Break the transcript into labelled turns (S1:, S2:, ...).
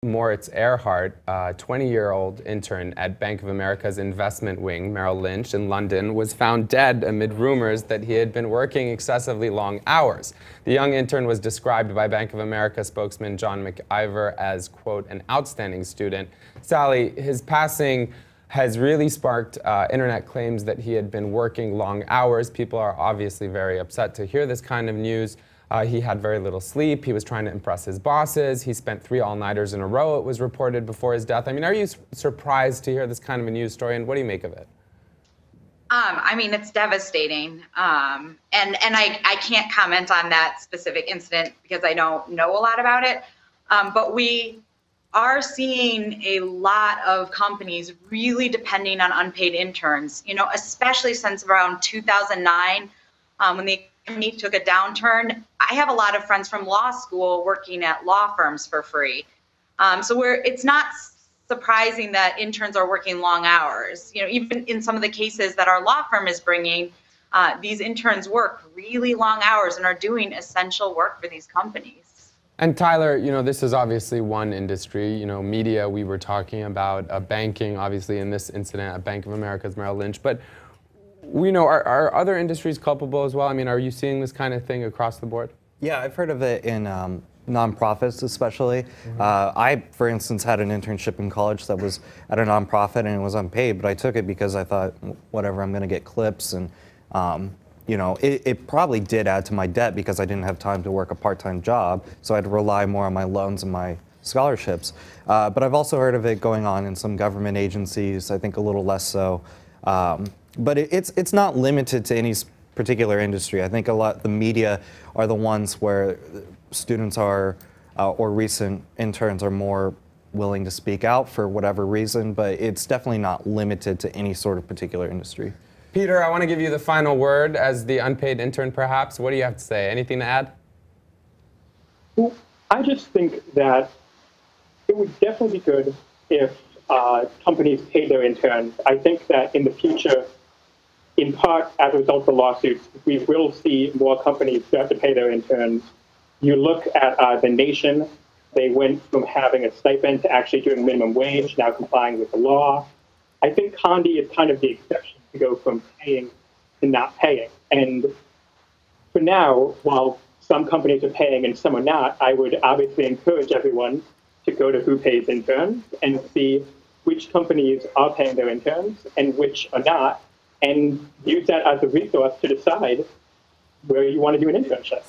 S1: Moritz Erhardt, a 20-year-old intern at Bank of America's investment wing, Merrill Lynch, in London, was found dead amid rumors that he had been working excessively long hours. The young intern was described by Bank of America spokesman John McIver as, quote, an outstanding student. Sally, his passing has really sparked internet claims that he had been working long hours. People are obviously very upset to hear this kind of news. He had very little sleep. He was trying to impress his bosses. He spent 3 all-nighters in a row, it was reported, before his death. I mean, are you surprised to hear this kind of a news story, and what do you make of it?
S2: I mean, it's devastating. And I can't comment on that specific incident because I don't know a lot about it. But we are seeing a lot of companies really depending on unpaid interns, especially since around 2009, when the economy took a downturn. I have a lot of friends from law school working at law firms for free. So it's not surprising that interns are working long hours. Even in some of the cases that our law firm is bringing, these interns work really long hours and are doing essential work for these companies.
S1: And Tyler, this is obviously one industry. Media, we were talking about, banking, obviously in this incident at Bank of America's Merrill Lynch. But we know, are other industries culpable as well? I mean, are you seeing this kind of thing across the board?
S3: Yeah, I've heard of it in nonprofits especially. Mm-hmm. I, for instance, had an internship in college that was at a nonprofit and it was unpaid, but I took it because I thought, whatever, I'm going to get clips. And, it probably did add to my debt because I didn't have time to work a part-time job, so I had to rely more on my loans and my scholarships. But I've also heard of it going on in some government agencies, I think a little less so. But it's not limited to any particular industry. I think the media are the ones where students are, or recent interns are more willing to speak out for whatever reason, but it's definitely not limited to any sort of particular industry.
S1: Peter, I want to give you the final word as the unpaid intern, perhaps. What do you have to say? Anything to add?
S4: Well, I just think that it would definitely be good if companies paid their interns. I think that in the future, in part as a result of the lawsuits, we will see more companies start to pay their interns. You look at the nation, they went from having a stipend to actually doing minimum wage, now complying with the law. I think Condi is kind of the exception to go from paying to not paying. And for now, while some companies are paying and some are not, I would obviously encourage everyone to go to Who Pays Interns and see which companies are paying their interns and which are not, and use that as a resource to decide where you want to do an internship.